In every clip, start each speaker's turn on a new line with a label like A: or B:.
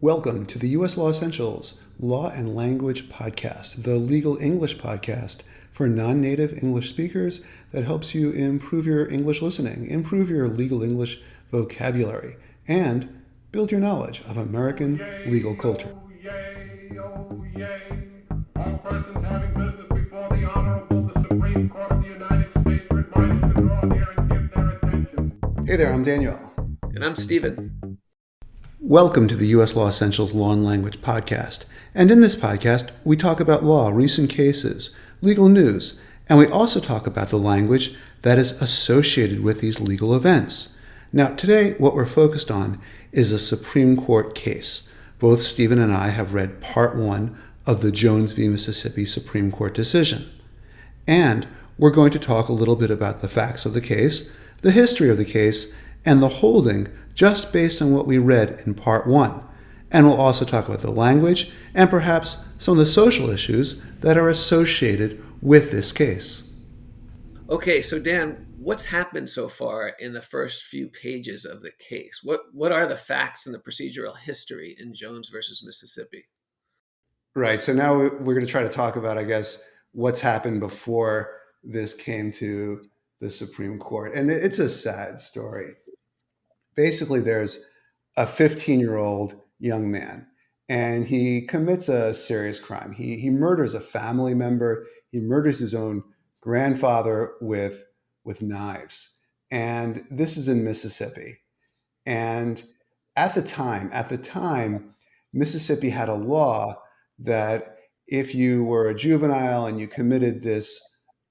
A: Welcome to the US Law Essentials Law and Language Podcast, the legal English podcast for non-native English speakers that helps you improve your English listening, improve your legal English vocabulary, and build your knowledge of American legal culture.
B: Yay, oh yay, all persons having business before the Honorable the Supreme Court of the United States are invited to draw near and give their attention.
A: Hey there, I'm Daniel.
C: And I'm Stephen.
A: Welcome to the US Law Essentials Law and Language Podcast. And in this podcast, we talk about law, recent cases, legal news, and we also talk about the language that is associated with these legal events. Now, today, what we're focused on is a Supreme Court case. Both Stephen and I have read Part 1 of the Jones v. Mississippi Supreme Court decision. And we're going to talk a little bit about the facts of the case, the history of the case, and the holding just based on what we read in Part 1. And we'll also talk about the language and perhaps some of the social issues that are associated with this case.
C: Okay, so Dan, what's happened so far in the first few pages of the case? What are the facts and the procedural history in Jones versus Mississippi?
A: Right, so now we're going to try to talk about, I guess, what's happened before this came to the Supreme Court. And it's a sad story. Basically, there's a 15-year-old young man, and he commits a serious crime. He murders a family member. He murders his own grandfather with knives. And this is in Mississippi. And at the time, Mississippi had a law that if you were a juvenile and you committed this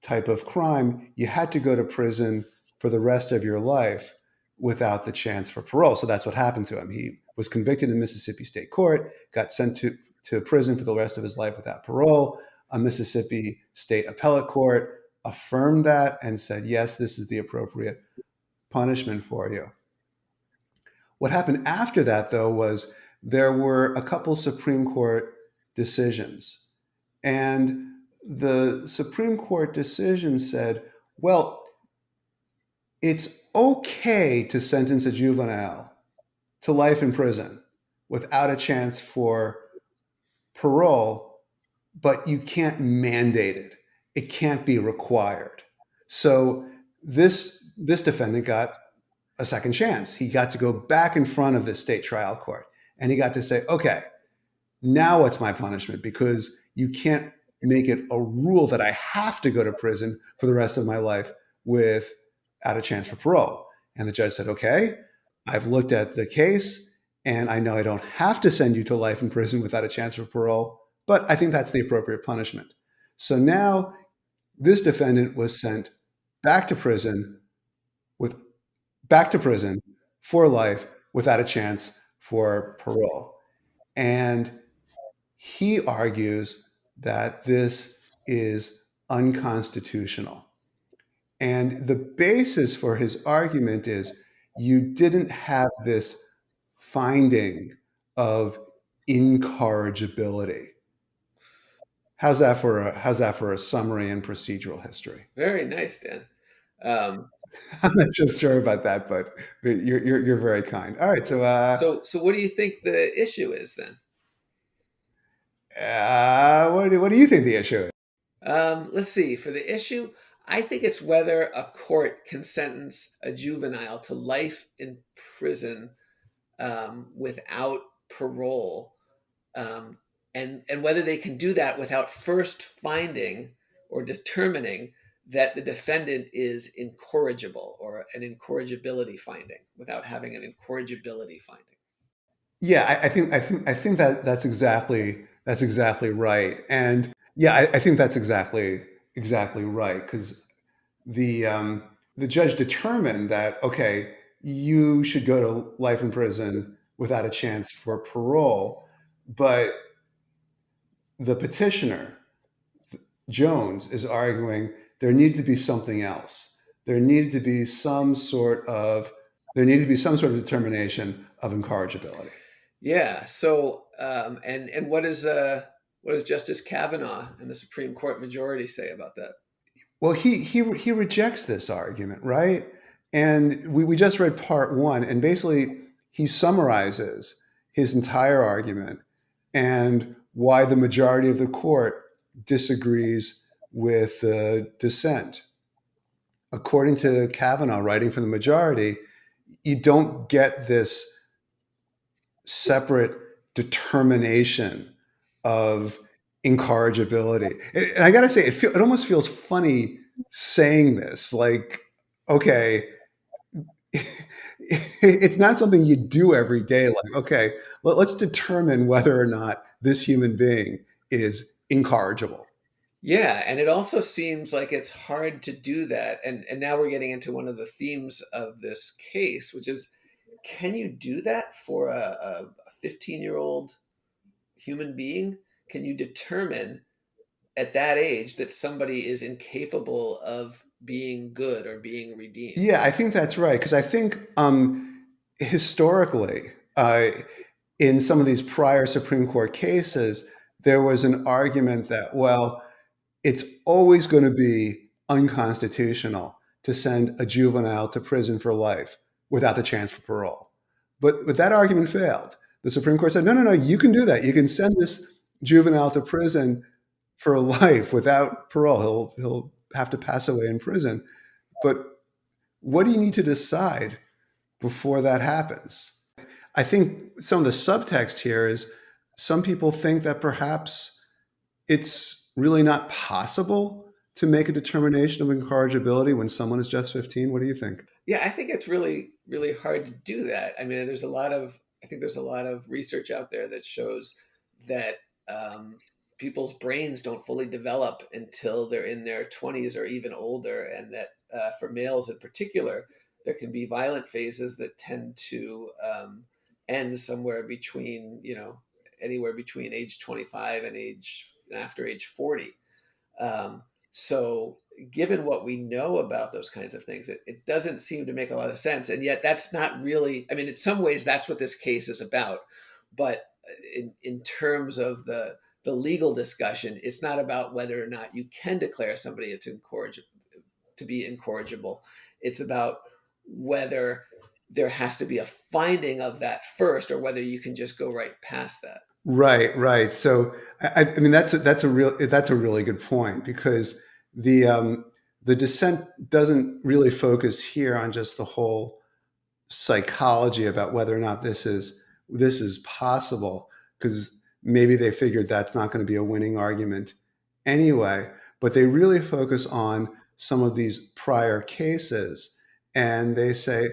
A: type of crime, you had to go to prison for the rest of your life without the chance for parole. So that's what happened to him. He was convicted in Mississippi State Court, got sent to prison for the rest of his life without parole. A Mississippi State Appellate Court affirmed that and said, yes, this is the appropriate punishment for you. What happened after that, though, was there were a couple Supreme Court decisions. And the Supreme Court decision said, well, it's okay to sentence a juvenile to life in prison without a chance for parole, but you can't mandate it. It can't be required. So this defendant got a second chance. He got to go back in front of the state trial court, and he got to say, okay, now what's my punishment? Because you can't make it a rule that I have to go to prison for the rest of my life without a chance for parole. And the judge said, okay, I've looked at the case and I know I don't have to send you to life in prison without a chance for parole, but I think that's the appropriate punishment. So now this defendant was sent back to prison for life without a chance for parole. And he argues that this is unconstitutional. And the basis for his argument is you didn't have this finding of incorrigibility. How's that for a summary and procedural history?
C: Very nice, Dan.
A: I'm not so sure about that, but you're very kind. All right,
C: So what do you think the issue is then?
A: What do you think the issue is?
C: Let's see. For the issue, I think it's whether a court can sentence a juvenile to life in prison without parole, and whether they can do that without first finding or determining that the defendant is incorrigible, or an incorrigibility finding, without having an incorrigibility finding.
A: Yeah, I think that's exactly right. And yeah, I think that's exactly right, because the judge determined that, okay, you should go to life in prison without a chance for parole, but the petitioner, Jones, is arguing there needed to be something else. There needed to be some sort of determination of incorrigibility.
C: Yeah. So, and what does Justice Kavanaugh and the Supreme Court majority say about that?
A: Well, he rejects this argument, right? And we just read Part 1, and basically he summarizes his entire argument and why the majority of the court disagrees with the dissent. According to Kavanaugh, writing for the majority, you don't get this separate determination of incorrigibility. And I got to say, it almost feels funny saying this. Like, okay, it's not something you do every day. Like, okay, let's determine whether or not this human being is incorrigible.
C: Yeah, and it also seems like it's hard to do that. And now we're getting into one of the themes of this case, which is, can you do that for a 15-year-old human being? Can you determine at that age that somebody is incapable of being good or being redeemed?
A: Yeah, I think that's right. Because I think historically, in some of these prior Supreme Court cases, there was an argument that, well, it's always going to be unconstitutional to send a juvenile to prison for life without the chance for parole. But that argument failed. The Supreme Court said, no, no, no, you can do that. You can send this juvenile to prison for life without parole. He'll have to pass away in prison. But what do you need to decide before that happens? I think some of the subtext here is some people think that perhaps it's really not possible to make a determination of incorrigibility when someone is just 15. What do you think?
C: Yeah, I think it's really, really hard to do that. I mean, I think there's a lot of research out there that shows that um, people's brains don't fully develop until they're in their 20s or even older, and that for males in particular, there can be violent phases that tend to end somewhere between, anywhere between age 25 and after age 40. Um, so, given what we know about those kinds of things, it doesn't seem to make a lot of sense. And yet, that's not really, I mean, in some ways, that's what this case is about. But in terms of the legal discussion, it's not about whether or not you can declare somebody it's incorrigible to be incorrigible. It's about whether there has to be a finding of that first, or whether you can just go right past that.
A: Right, right. So, I mean, that's a really good point because the the dissent doesn't really focus here on just the whole psychology about whether or not this is possible because maybe they figured that's not going to be a winning argument anyway, but they really focus on some of these prior cases and they say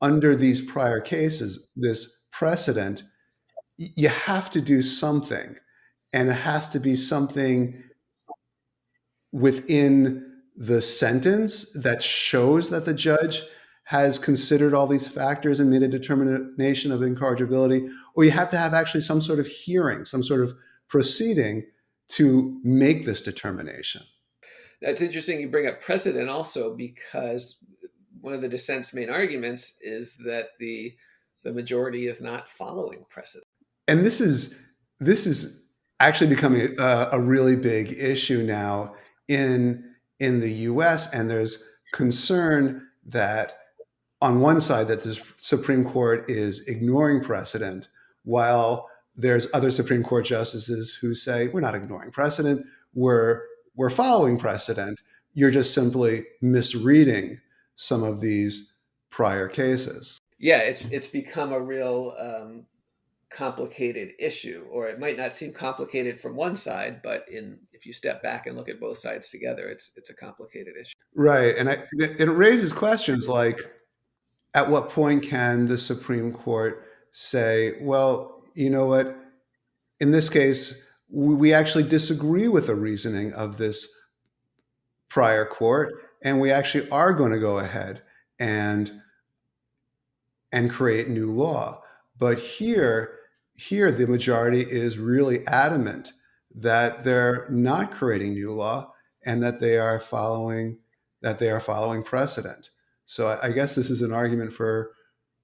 A: under these prior cases this precedent, you have to do something and it has to be something within the sentence that shows that the judge has considered all these factors and made a determination of incorrigibility, or you have to have actually some sort of hearing, some sort of proceeding to make this determination.
C: That's interesting you bring up precedent also, because one of the dissent's main arguments is that the majority is not following precedent.
A: And this is actually becoming a really big issue now in the U.S. And there's concern that on one side that the Supreme Court is ignoring precedent, while there's other Supreme Court justices who say we're not ignoring precedent, we're following precedent. You're just simply misreading some of these prior cases.
C: Yeah, it's become a real complicated issue, or it might not seem complicated from one side, but in if you step back and look at both sides together, it's a complicated issue.
A: Right, and it raises questions like, at what point can the Supreme Court say, well, you know what, in this case, we actually disagree with the reasoning of this prior court, and we actually are going to go ahead and create new law. But here the majority is really adamant that they're not creating new law and that they are following precedent. So I guess this is an argument for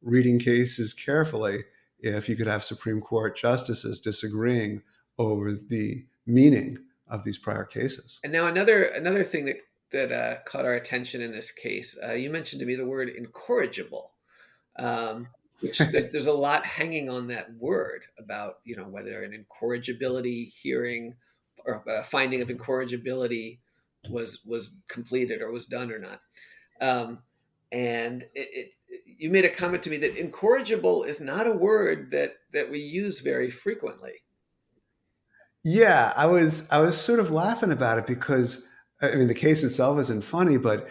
A: reading cases carefully if you could have Supreme Court justices disagreeing over the meaning of these prior cases.
C: And now another thing that caught our attention in this case, you mentioned to me the word incorrigible. Um, which there's a lot hanging on that word about, whether an incorrigibility hearing or a finding of incorrigibility was completed or was done or not. Um, and you made a comment to me that incorrigible is not a word that we use very frequently.
A: Yeah, I was sort of laughing about it because I mean the case itself isn't funny, but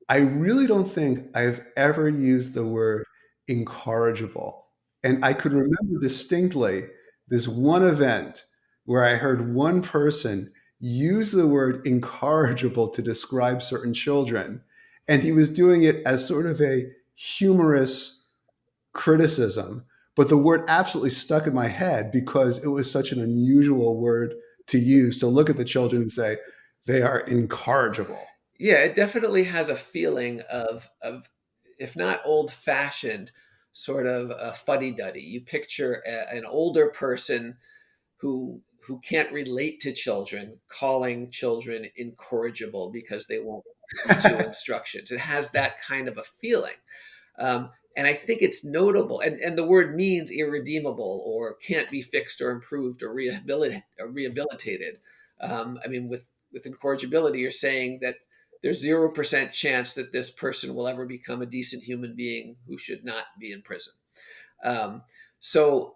A: I really don't think I've ever used the word incorrigible. And I could remember distinctly this one event where I heard one person use the word incorrigible to describe certain children. And he was doing it as sort of a humorous criticism. But the word absolutely stuck in my head because it was such an unusual word to use to look at the children and say, they are incorrigible.
C: Yeah, it definitely has a feeling of if not old fashioned, sort of a fuddy duddy. You picture an older person who can't relate to children, calling children incorrigible because they won't listen to instructions. It has that kind of a feeling. And I think it's notable, and the word means irredeemable or can't be fixed or improved or rehabilitated. I mean, with incorrigibility, you're saying that there's 0% chance that this person will ever become a decent human being who should not be in prison. Um, so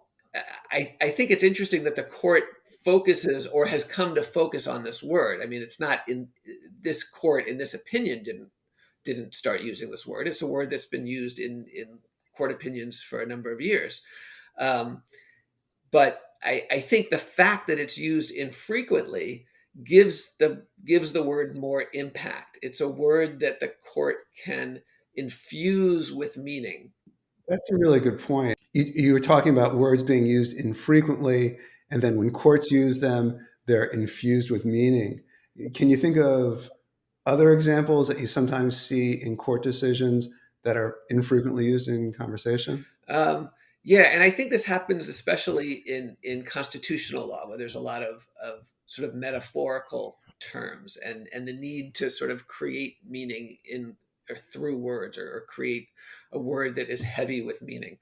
C: I think it's interesting that the court focuses or has come to focus on this word. I mean, it's not in this court in this opinion didn't start using this word. It's a word that's been used in court opinions for a number of years. Um, but I think the fact that it's used infrequently gives the word more impact. It's a word that the court can infuse with meaning.
A: That's a really good point. You were talking about words being used infrequently, and then when courts use them, they're infused with meaning. Can you think of other examples that you sometimes see in court decisions that are infrequently used in conversation?
C: Um, yeah, and I think this happens especially in constitutional law, where there's a lot of sort of metaphorical terms and the need to sort of create meaning in or through words or create a word that is heavy with meaning.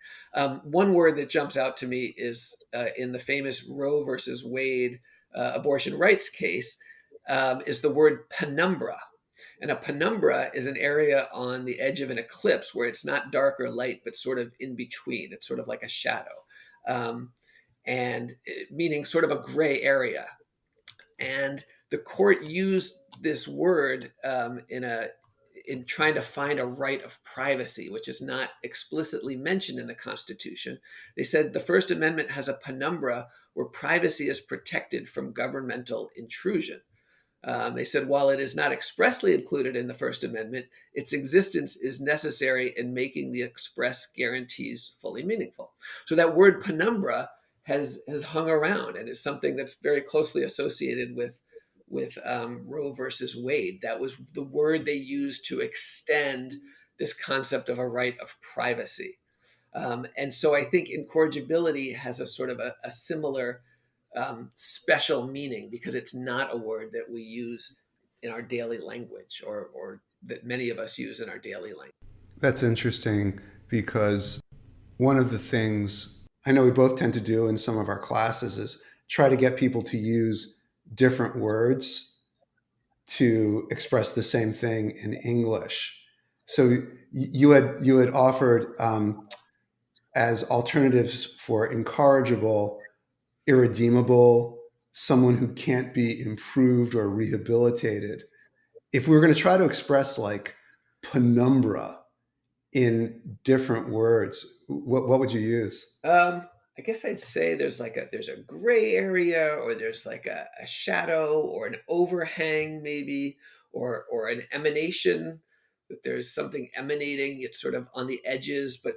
C: One word that jumps out to me is in the famous Roe versus Wade abortion rights case is the word penumbra. And a penumbra is an area on the edge of an eclipse where it's not dark or light, but sort of in between. It's sort of like a shadow, um, and meaning sort of a gray area. And the court used this word in trying to find a right of privacy, which is not explicitly mentioned in the Constitution. They said the First Amendment has a penumbra where privacy is protected from governmental intrusion. They said while it is not expressly included in the First Amendment, its existence is necessary in making the express guarantees fully meaningful. So that word penumbra has hung around and is something that's very closely associated with Roe versus Wade. That was the word they used to extend this concept of a right of privacy. And so I think incorrigibility has a sort of a similar special meaning because it's not a word that we use in our daily language or that many of us use in our daily language.
A: That's interesting because one of the things I know we both tend to do in some of our classes is try to get people to use different words to express the same thing in English. So you had offered as alternatives for incorrigible, irredeemable, someone who can't be improved or rehabilitated. If we were going to try to express like penumbra in different words, what would you use?
C: I guess I'd say there's a gray area or there's like a shadow or an overhang maybe or an emanation that there's something emanating. It's sort of on the edges, but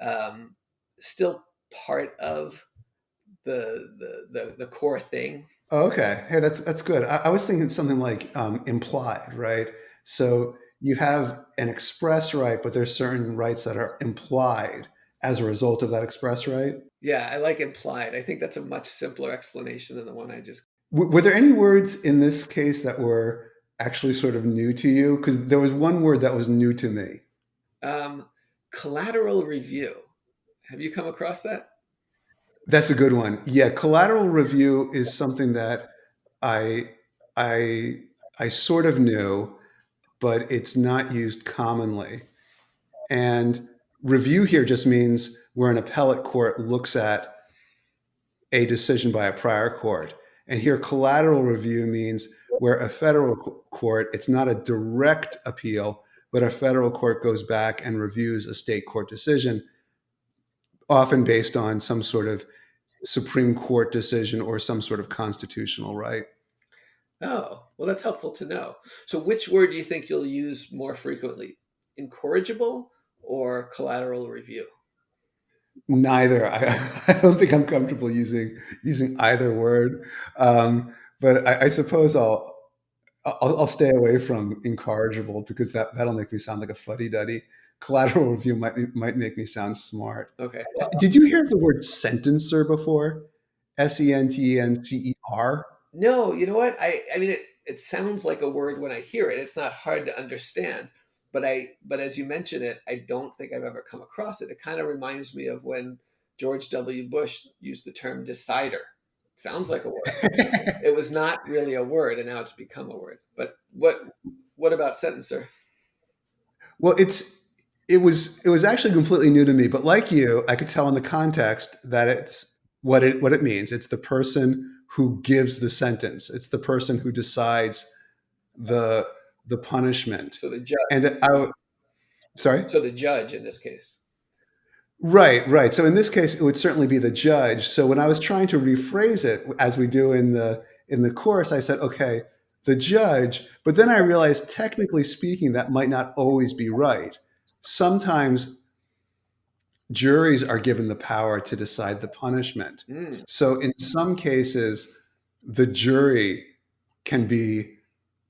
C: um, still part of the core thing.
A: Oh, okay. Hey, that's good. I was thinking something like implied, right? So you have an express right, but there's certain rights that are implied as a result of that express right.
C: Yeah, I like implied. I think that's a much simpler explanation than the one I just.
A: Were there any words in this case that were actually sort of new to you? Because there was one word that was new to me.
C: Um, Collateral review. Have you come across that?
A: That's a good one. Yeah, collateral review is something that I I I sort of knew, but it's not used commonly. And review here just means where an appellate court looks at a decision by a prior court. And here, collateral review means where a federal court, it's not a direct appeal, but a federal court goes back and reviews a state court decision, often based on some sort of Supreme Court decision or some sort of constitutional right.
C: Oh, well, that's helpful to know. So, which word do you think you'll use more frequently? Incorrigible or collateral review?
A: Neither. I don't think I'm comfortable using either word, but I suppose I'll stay away from incorrigible because that'll make me sound like a fuddy duddy. Collateral review might make me sound smart.
C: Okay.
A: Did you hear the word sentencer before? Sentencer.
C: No, you know what? I mean, it sounds like a word when I hear it. It's not hard to understand, but as you mention it, I don't think I've ever come across it. It kind of reminds me of when George W. Bush used the term decider. Sounds like a word. It was not really a word, and now it's become a word. But what about sentencer?
A: Well, it was actually completely new to me, but like you, I could tell in the context that it's what it means. It's the person who gives the sentence. It's the person who decides the the punishment.
C: So the judge.
A: And sorry.
C: So the judge in this case.
A: Right, right. So in this case, it would certainly be the judge. So when I was trying to rephrase it, as we do in the course, I said, okay, the judge. But then I realized, technically speaking, that might not always be right. Sometimes juries are given the power to decide the punishment.
C: Mm.
A: So in some cases, the jury can be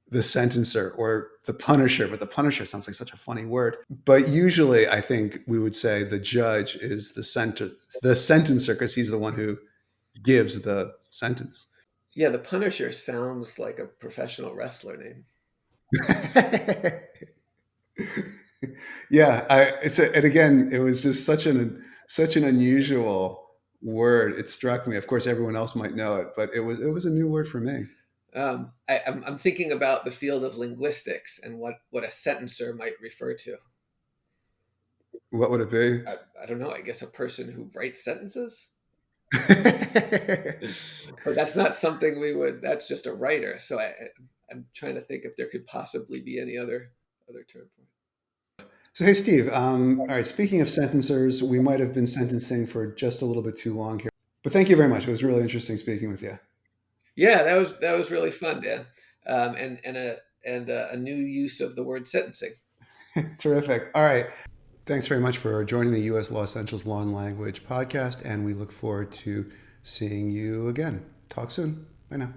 A: the sentencer or the punisher, but the punisher sounds like such a funny word. But usually, I think we would say the judge is the sentencer, because he's the one who gives the sentence.
C: Yeah, the Punisher sounds like a professional wrestler name.
A: Yeah, and again, it was just such an unusual word. It struck me. Of course, everyone else might know it, but it was a new word for me.
C: I'm thinking about the field of linguistics and what a sentencer might refer to.
A: What would it be?
C: I don't know. I guess a person who writes sentences. But that's not something we would. That's just a writer. So I'm trying to think if there could possibly be any other term for it.
A: So, hey, Steve. All right. Speaking of sentencers, we might have been sentencing for just a little bit too long here, but thank you very much. It was really interesting speaking with you.
C: Yeah, that was really fun, Dan. And a new use of the word sentencing.
A: Terrific. All right. Thanks very much for joining the U.S. Law Essentials Law and Language podcast, and we look forward to seeing you again. Talk soon. Bye now.